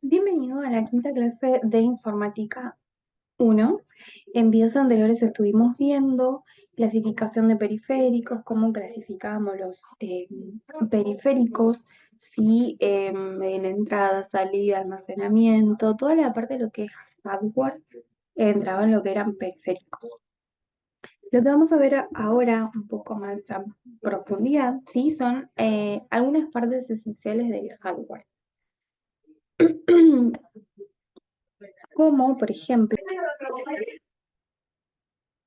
Bienvenido a la quinta clase de Informática 1. En videos anteriores estuvimos viendo clasificación de periféricos, cómo clasificábamos los periféricos, si en entrada, salida, almacenamiento, toda la parte de lo que es hardware entraba en lo que eran periféricos. Lo que vamos a ver ahora un poco más a profundidad, ¿sí? Son algunas partes esenciales del hardware. Como, por ejemplo,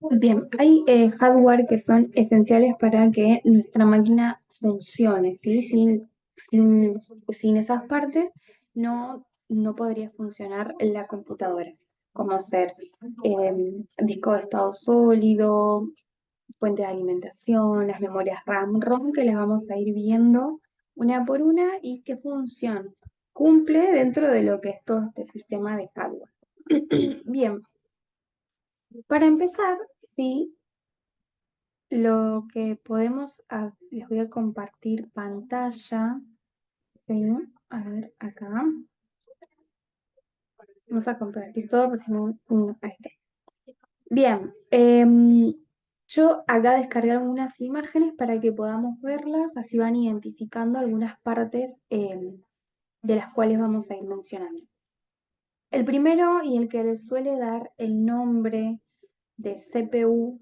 bien, hay hardware que son esenciales para que nuestra máquina funcione, ¿sí? Sin esas partes no podría funcionar la computadora, como ser disco de estado sólido, fuente de alimentación, las memorias RAM, ROM, que las vamos a ir viendo una por una y qué función cumple dentro de lo que es todo este sistema de hardware. Bien, para empezar, sí. Lo que podemos, les voy a compartir pantalla, ¿sí? A ver, acá. Vamos a compartir todo, porque ahí está. Bien, yo acá descargué unas imágenes para que podamos verlas, así van identificando algunas partes de las cuales vamos a ir mencionando. El primero y el que les suele dar el nombre de CPU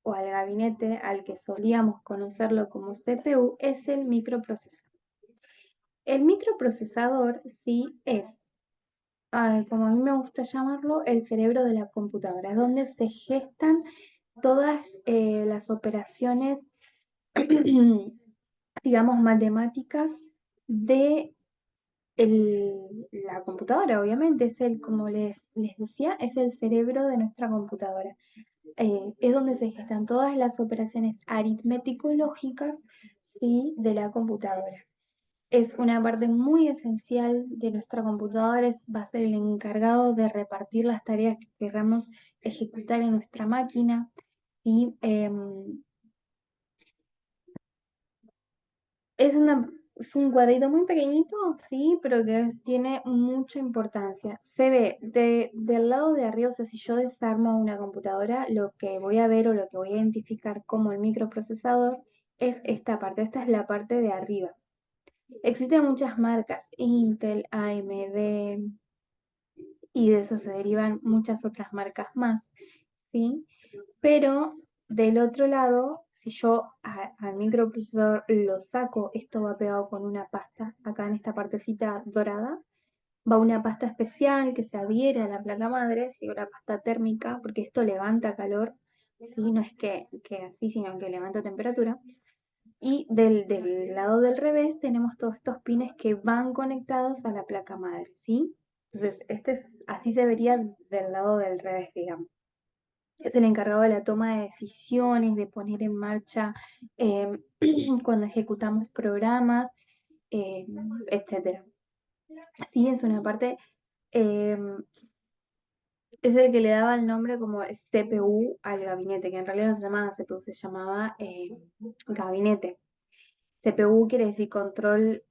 o al gabinete al que solíamos conocerlo como CPU es el microprocesador. El microprocesador sí es, como a mí me gusta llamarlo, el cerebro de la computadora. Es donde se gestan todas las operaciones, digamos, matemáticas de la computadora. Obviamente es el, como les decía, es el cerebro de nuestra computadora. Es donde se gestan todas las operaciones aritmético-lógicas, ¿sí? De la computadora. Es una parte muy esencial de nuestra computadora, va a ser el encargado de repartir las tareas que queramos ejecutar en nuestra máquina. ¿Sí? Es un cuadrito muy pequeñito, sí, pero que tiene mucha importancia. Se ve del lado de arriba, o sea, si yo desarmo una computadora, lo que voy a ver o lo que voy a identificar como el microprocesador es esta parte. Esta es la parte de arriba. Existen muchas marcas, Intel, AMD, y de eso se derivan muchas otras marcas más, ¿sí? Pero del otro lado, si yo al microprocesador lo saco, esto va pegado con una pasta, acá en esta partecita dorada, va una pasta especial que se adhiere a la placa madre, ¿sí? Una pasta térmica, porque esto levanta calor, ¿sí? No es que así, sino que levanta temperatura. Y del lado del revés tenemos todos estos pines que van conectados a la placa madre, ¿sí? Entonces, así se vería del lado del revés, digamos. Es el encargado de la toma de decisiones, de poner en marcha cuando ejecutamos programas, eh, etc. Sí, es una parte, eh, es el que le daba el nombre como CPU al gabinete, que en realidad no se llamaba CPU, se llamaba gabinete. CPU quiere decir control,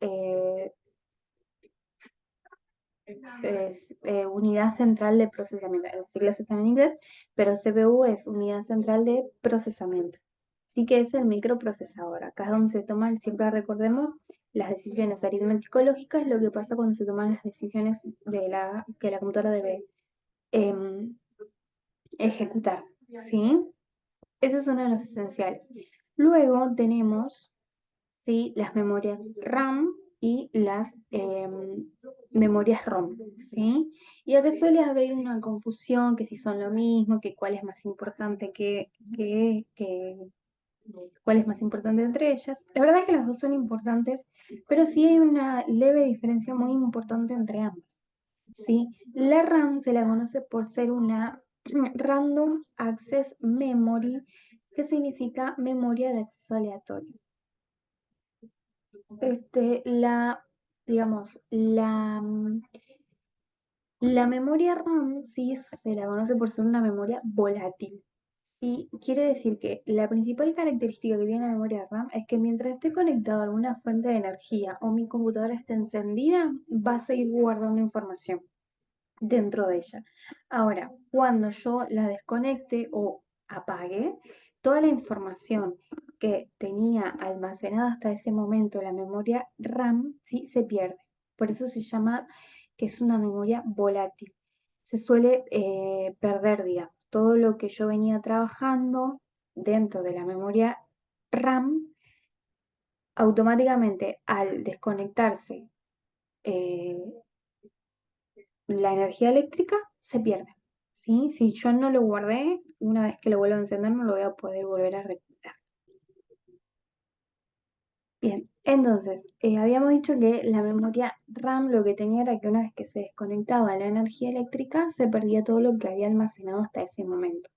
es unidad central de procesamiento. Las siglas están en inglés, pero CPU es unidad central de procesamiento. Sí que es el microprocesador. Acá es donde se toman, siempre recordemos, las decisiones aritmético-lógicas, lo que pasa cuando se toman las decisiones que la computadora debe em, ejecutar. ¿Sí? Ese es uno de los esenciales. Luego tenemos, ¿sí? Las memorias RAM y las memorias ROM, ¿sí? Y acá suele haber una confusión que si son lo mismo, que cuál es más importante cuál es más importante entre ellas. La verdad es que las dos son importantes, pero sí hay una leve diferencia muy importante entre ambas, ¿sí? La RAM se la conoce por ser una Random Access Memory, que significa memoria de acceso aleatorio. Digamos, la memoria RAM sí se la conoce por ser una memoria volátil, Sí, quiere decir que la principal característica que tiene la memoria RAM es que mientras esté conectado a alguna fuente de energía o mi computadora esté encendida, va a seguir guardando información dentro de ella. Ahora, cuando yo la desconecte o apague, toda la información que tenía almacenada hasta ese momento la memoria RAM, ¿sí? Se pierde. Por eso se llama que es una memoria volátil. Se suele perder, digamos, todo lo que yo venía trabajando dentro de la memoria RAM, automáticamente al desconectarse eh, la energía eléctrica se pierde, ¿sí? Si yo no lo guardé, una vez que lo vuelvo a encender no lo voy a poder volver a recuperar. Bien, entonces, habíamos dicho que la memoria RAM lo que tenía era que una vez que se desconectaba la energía eléctrica, se perdía todo lo que había almacenado hasta ese momento.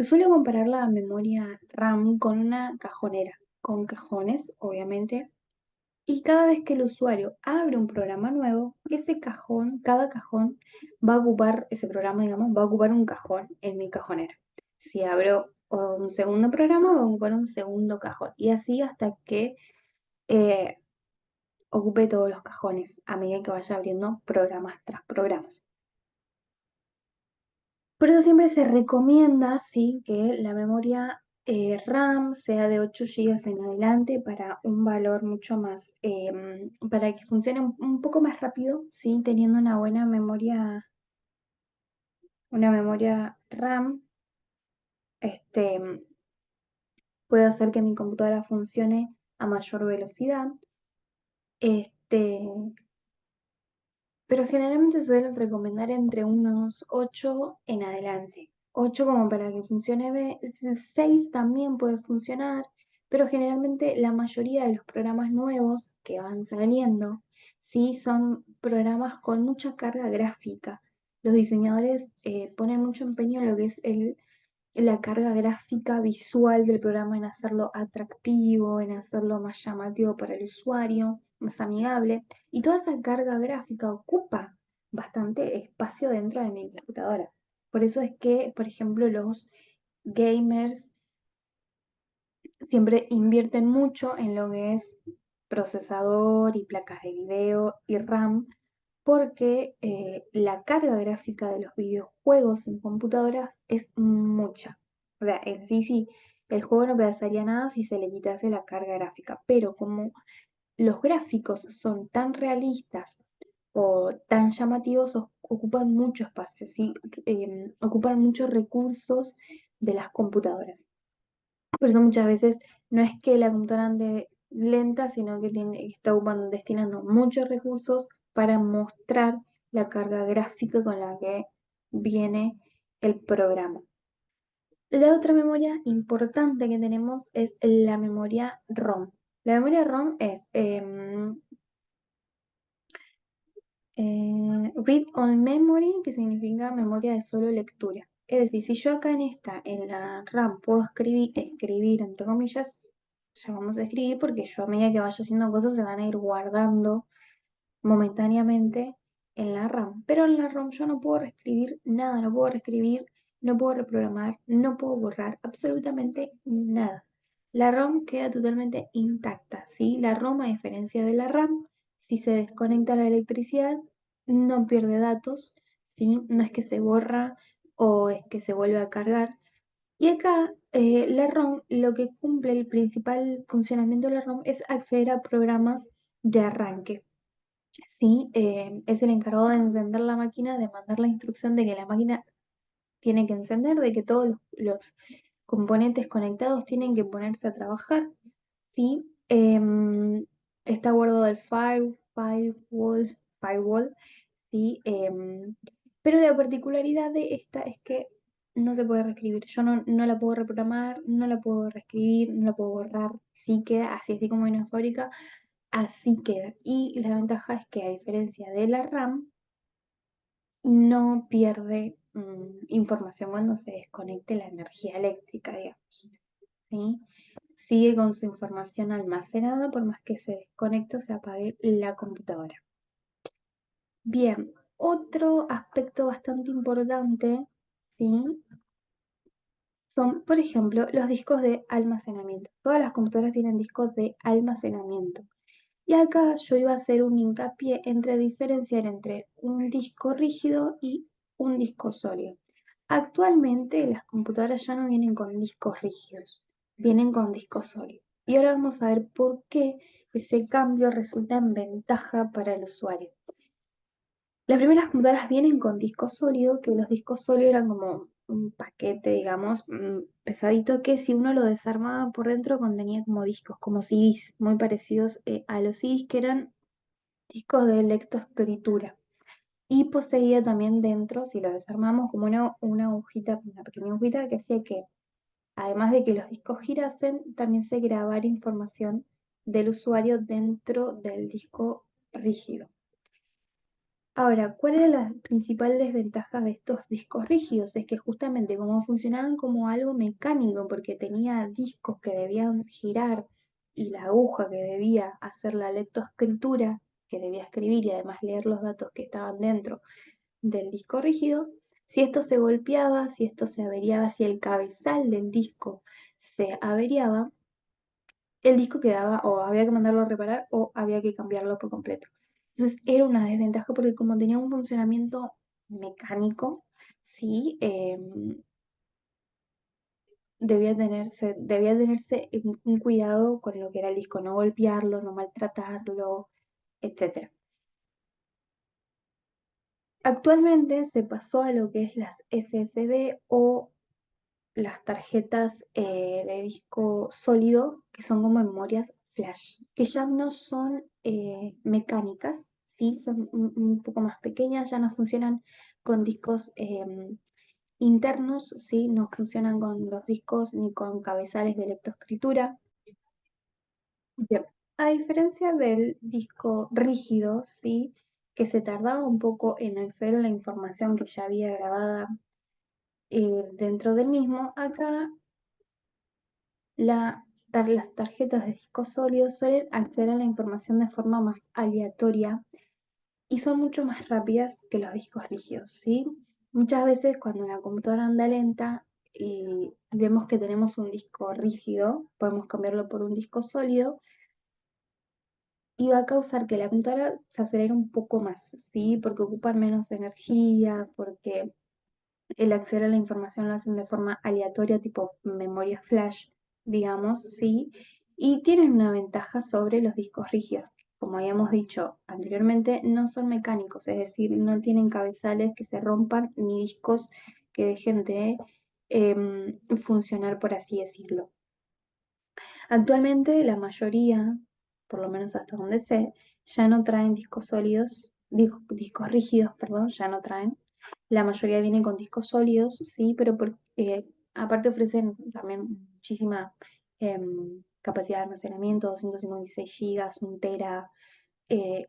Suelo comparar la memoria RAM con una cajonera, con cajones, obviamente. Y cada vez que el usuario abre un programa nuevo, ese cajón, cada cajón va a ocupar, ese programa, digamos, va a ocupar un cajón en mi cajonera. Si abro un segundo programa, va a ocupar un segundo cajón. Y así hasta que eh, ocupe todos los cajones a medida que vaya abriendo programas tras programas. Por eso siempre se recomienda, sí, que la memoria RAM sea de 8 GB en adelante para un valor mucho más, para que funcione un poco más rápido, sí, teniendo una memoria RAM, este, puede hacer que mi computadora funcione a mayor velocidad. Este, pero generalmente suelen recomendar entre unos 8 en adelante. 8 como para que funcione, 6 también puede funcionar, pero generalmente la mayoría de los programas nuevos que van saliendo, sí, son programas con mucha carga gráfica. Los diseñadores ponen mucho empeño en lo que es la carga gráfica visual del programa, en hacerlo atractivo, en hacerlo más llamativo para el usuario, más amigable. Y toda esa carga gráfica ocupa bastante espacio dentro de mi computadora. Por eso es que, por ejemplo, los gamers siempre invierten mucho en lo que es procesador y placas de video y RAM, porque la carga gráfica de los videojuegos en computadoras es mucha. O sea, en sí, el juego no pesaría nada si se le quitase la carga gráfica, pero como los gráficos son tan realistas o tan llamativos, ocupan mucho espacio, ¿sí? Ocupan muchos recursos de las computadoras. Por eso muchas veces no es que la computadora ande lenta, sino que está destinando muchos recursos para mostrar la carga gráfica con la que viene el programa. La otra memoria importante que tenemos es la memoria ROM. La memoria ROM es Read on Memory, que significa memoria de solo lectura. Es decir, si yo acá en la RAM, puedo escribir entre comillas, ya vamos a escribir porque yo a medida que vaya haciendo cosas se van a ir guardando momentáneamente en la RAM. Pero en la ROM yo no puedo reescribir nada, no puedo reescribir, no puedo reprogramar, no puedo borrar absolutamente nada. La ROM queda totalmente intacta, ¿sí? La ROM, a diferencia de la RAM, si se desconecta la electricidad, no pierde datos, ¿sí? No es que se borra o es que se vuelve a cargar. Y acá la ROM, lo que cumple el principal funcionamiento de la ROM es acceder a programas de arranque. Sí, es el encargado de encender la máquina, de mandar la instrucción de que la máquina tiene que encender, de que todos los componentes conectados tienen que ponerse a trabajar. Sí, está guardado el firewall, sí, pero la particularidad de esta es que no se puede reescribir. Yo no la puedo reprogramar, no la puedo reescribir, no la puedo borrar. Sí queda así como en una fábrica. Así queda. Y la ventaja es que a diferencia de la RAM, no pierde información cuando se desconecte la energía eléctrica, digamos. ¿Sí? Sigue con su información almacenada por más que se desconecte o se apague la computadora. Bien, otro aspecto bastante importante, ¿sí? son, por ejemplo, los discos de almacenamiento. Todas las computadoras tienen discos de almacenamiento. Y acá yo iba a hacer un hincapié entre diferenciar entre un disco rígido y un disco sólido. Actualmente las computadoras ya no vienen con discos rígidos, vienen con discos sólidos. Y ahora vamos a ver por qué ese cambio resulta en ventaja para el usuario. Las primeras computadoras vienen con disco sólido, que los discos sólidos eran como un paquete, digamos, pesadito, que si uno lo desarmaba por dentro contenía como discos, como CDs, muy parecidos a los CDs que eran discos de lectoescritura. Y poseía también dentro, si lo desarmamos, como una agujita, una pequeña agujita que hacía que, además de que los discos girasen, también se grabara información del usuario dentro del disco rígido. Ahora, ¿cuál era la principal desventaja de estos discos rígidos? Es que justamente como funcionaban como algo mecánico, porque tenía discos que debían girar y la aguja que debía hacer la lectoescritura, que debía escribir y además leer los datos que estaban dentro del disco rígido, si esto se golpeaba, si esto se averiaba, si el cabezal del disco se averiaba, el disco quedaba o había que mandarlo a reparar o había que cambiarlo por completo. Entonces era una desventaja porque como tenía un funcionamiento mecánico, sí, debía tenerse un cuidado con lo que era el disco, no golpearlo, no maltratarlo, etc. Actualmente se pasó a lo que es las SSD o las tarjetas de disco sólido, que son como memorias flash, que ya no son mecánicas, sí, son un poco más pequeñas, ya no funcionan con discos internos, sí, no funcionan con los discos ni con cabezales de lectoescritura. Bien. A diferencia del disco rígido, sí, que se tardaba un poco en acceder a la información que ya había grabada dentro del mismo, acá las tarjetas de disco sólido suelen acceder a la información de forma más aleatoria y son mucho más rápidas que los discos rígidos, ¿sí? Muchas veces cuando la computadora anda lenta y vemos que tenemos un disco rígido, podemos cambiarlo por un disco sólido y va a causar que la computadora se acelere un poco más, ¿sí? Porque ocupan menos energía, porque el acceder a la información lo hacen de forma aleatoria, tipo memoria flash, digamos, ¿sí? Y tienen una ventaja sobre los discos rígidos. Como habíamos dicho anteriormente, no son mecánicos, es decir, no tienen cabezales que se rompan ni discos que dejen de funcionar, por así decirlo. Actualmente la mayoría, por lo menos hasta donde sé, ya no traen discos sólidos, discos rígidos, perdón, ya no traen. La mayoría vienen con discos sólidos, sí, pero aparte ofrecen también muchísima capacidad de almacenamiento, 256 gigas, 1 tera,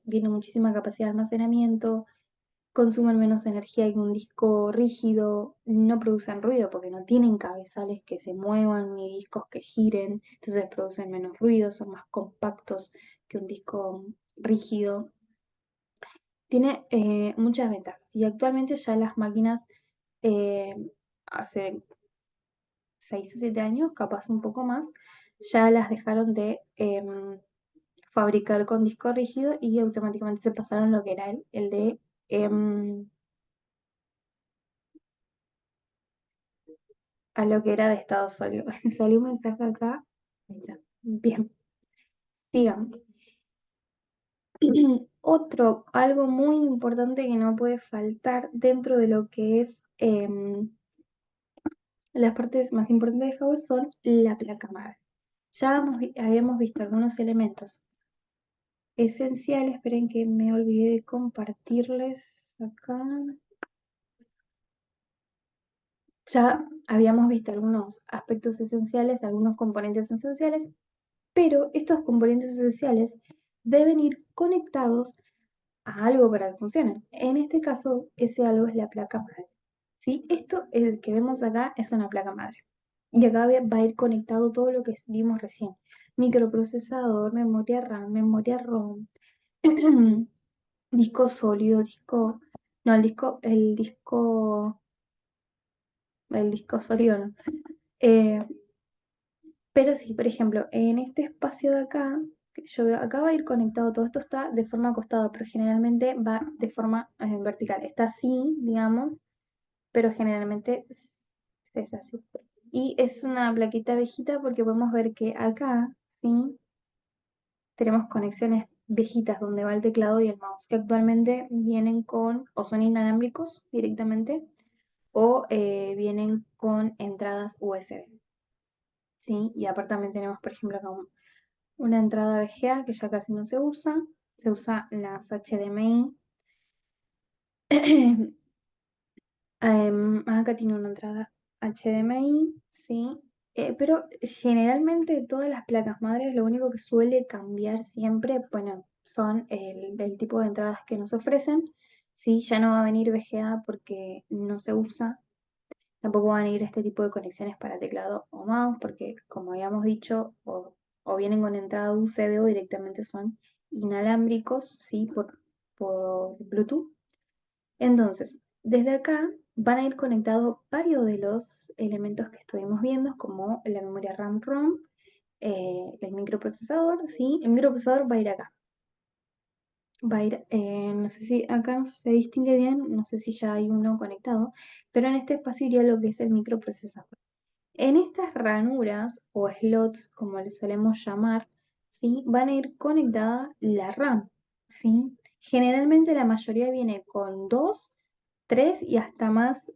viene muchísima capacidad de almacenamiento, consumen menos energía que un disco rígido, no producen ruido porque no tienen cabezales que se muevan ni discos que giren, entonces producen menos ruido, son más compactos que un disco rígido. Tiene muchas ventajas y actualmente ya las máquinas eh, hace 6 o 7 años, capaz un poco más, ya las dejaron de fabricar con disco rígido y automáticamente se pasaron lo que era el de a lo que era de estado sólido. Me salió un mensaje acá. Mira, bien, sigamos. Algo muy importante que no puede faltar dentro de lo que es las partes más importantes de Huawei son la placa madre. Ya habíamos visto algunos elementos esenciales. Esperen que me olvidé de compartirles acá. Ya habíamos visto algunos aspectos esenciales, algunos componentes esenciales, pero estos componentes esenciales deben ir conectados a algo para que funcionen. En este caso, ese algo es la placa madre. ¿Sí? Esto el que vemos acá es una placa madre. Y acá va a ir conectado todo lo que vimos recién. Microprocesador, memoria RAM, memoria ROM, disco sólido, no, el disco sólido no. Eh, pero sí, por ejemplo, en este espacio de acá, que yo veo, acá va a ir conectado, todo esto está de forma acostada, pero generalmente va de forma vertical. Está así, digamos, pero generalmente es así. Y es una plaquita viejita porque podemos ver que acá, ¿sí? Tenemos conexiones viejitas donde va el teclado y el mouse, que actualmente vienen con, o son inalámbricos directamente, o vienen con entradas USB, ¿sí? Y aparte también tenemos, por ejemplo, acá una entrada VGA que ya casi no se usa las HDMI. Acá tiene una entrada HDMI, sí, pero generalmente todas las placas madres lo único que suele cambiar siempre, bueno, son el tipo de entradas que nos ofrecen, sí, ya no va a venir VGA porque no se usa, tampoco van a ir este tipo de conexiones para teclado o mouse porque como habíamos dicho, o vienen con entrada USB o directamente son inalámbricos, sí, por Bluetooth. Entonces, desde acá van a ir conectados varios de los elementos que estuvimos viendo, como la memoria RAM-ROM, el microprocesador, ¿sí? El microprocesador va a ir acá. Va a ir, no sé si acá no se distingue bien, no sé si ya hay uno conectado, pero en este espacio iría lo que es el microprocesador. En estas ranuras o slots, como les solemos llamar, ¿sí? Van a ir conectada la RAM, ¿sí? Generalmente la mayoría viene con dos, tres y hasta más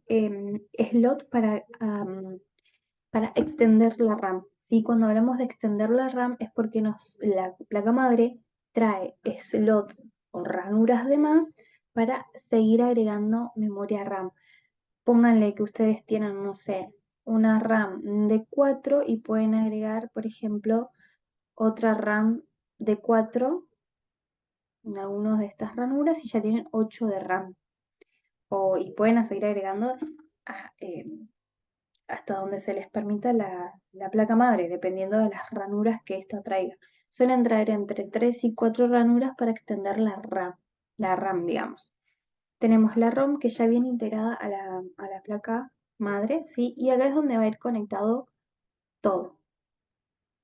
slots para extender la RAM, ¿sí? Cuando hablamos de extender la RAM es porque la placa madre trae slots o ranuras de más para seguir agregando memoria RAM. Pónganle que ustedes tienen, no sé, una RAM de 4 y pueden agregar, por ejemplo, otra RAM de 4 en algunas de estas ranuras y ya tienen 8 de RAM. Y pueden seguir agregando a- eh, hasta donde se les permita la placa madre, dependiendo de las ranuras que ésta traiga. Suelen traer entre 3 y 4 ranuras para extender la RAM, digamos. Tenemos la ROM que ya viene integrada a la placa madre, ¿sí? Y acá es donde va a ir conectado todo.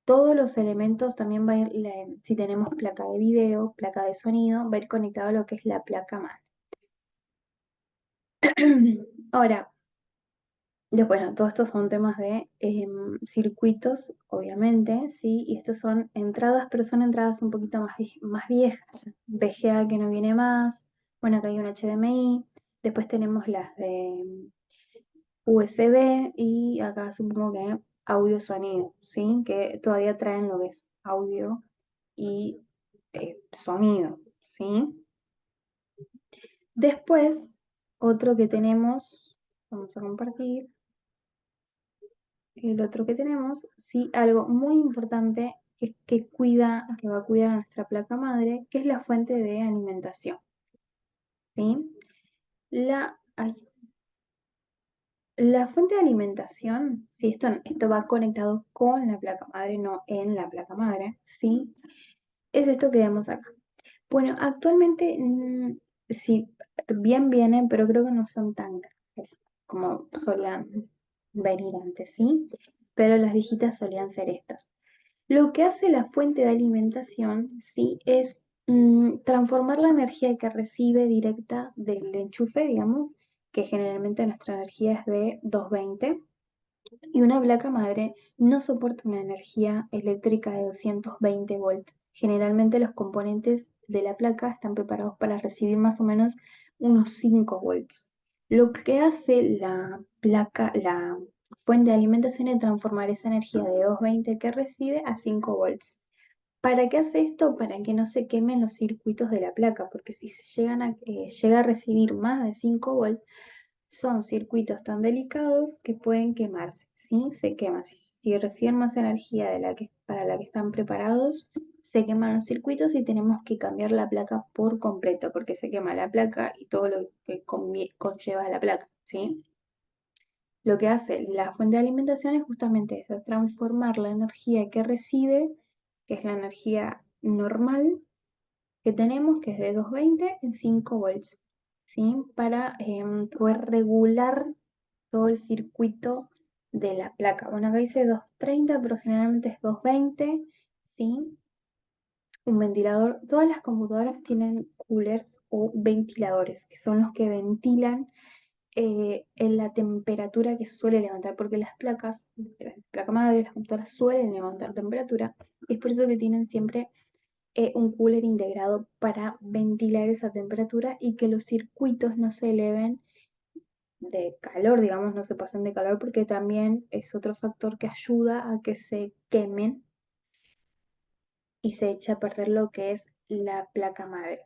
Todos los elementos también va a ir, si tenemos placa de video, placa de sonido, va a ir conectado a lo que es la placa madre. Ahora, bueno, todos estos son temas de circuitos, obviamente, ¿sí? Y estos son entradas, pero son entradas un poquito más viejas. VGA que no viene más. Bueno, acá hay un HDMI. Después tenemos las de USB y acá supongo que audio sonido, ¿sí? Que todavía traen lo que es audio y sonido, ¿sí? Después, otro que tenemos, vamos a compartir, el otro que tenemos, sí, algo muy importante que va a cuidar a nuestra placa madre, que es la fuente de alimentación, ¿sí? Ay, la fuente de alimentación, si esto va conectado con la placa madre, no en la placa madre, ¿sí? Es esto que vemos acá. Bueno, actualmente sí, bien vienen, pero creo que no son tan grandes como solían venir antes, ¿sí? Pero las viejitas solían ser estas. Lo que hace la fuente de alimentación, sí, es transformar la energía que recibe directa del enchufe, digamos, que generalmente nuestra energía es de 220, y una placa madre no soporta una energía eléctrica de 220 volts. Generalmente los componentes de la placa están preparados para recibir más o menos unos 5 volts. Lo que hace la fuente de alimentación es transformar esa energía de 220 que recibe a 5 volts. ¿Para qué hace esto? Para que no se quemen los circuitos de la placa, porque si llega a recibir más de 5 volts, son circuitos tan delicados que pueden quemarse, ¿sí? Se queman. Si reciben más energía para la que están preparados, se queman los circuitos y tenemos que cambiar la placa por completo, porque se quema la placa y todo lo que conlleva la placa, ¿sí? Lo que hace la fuente de alimentación es justamente eso, transformar la energía que recibe, que es la energía normal que tenemos, que es de 220 en 5 volts, ¿sí? Para poder regular todo el circuito de la placa. Bueno, acá dice 230, pero generalmente es 220, ¿sí? Un ventilador. Todas las computadoras tienen coolers o ventiladores, que son los que ventilan en la temperatura que suele levantar, porque la placa madre, las computadoras suelen levantar temperatura, y es por eso que tienen siempre un cooler integrado para ventilar esa temperatura y que los circuitos no se eleven de calor, digamos, no se pasen de calor, porque también es otro factor que ayuda a que se quemen y se eche a perder lo que es la placa madre.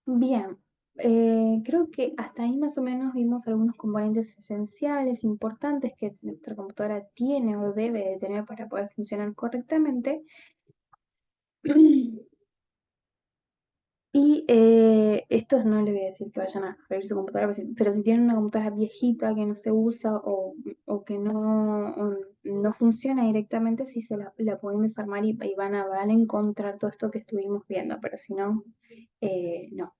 Bien, creo que hasta ahí más o menos vimos algunos componentes esenciales, importantes que nuestra computadora tiene o debe de tener para poder funcionar correctamente. Y estos no les voy a decir que vayan a freír su computadora, pero si tienen una computadora viejita que no se usa o que o no funciona directamente, sí la pueden desarmar y van a encontrar todo esto que estuvimos viendo, pero si no, no.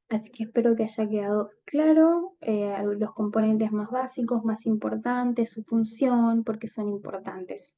Así que espero que haya quedado claro los componentes más básicos, más importantes, su función, porque son importantes.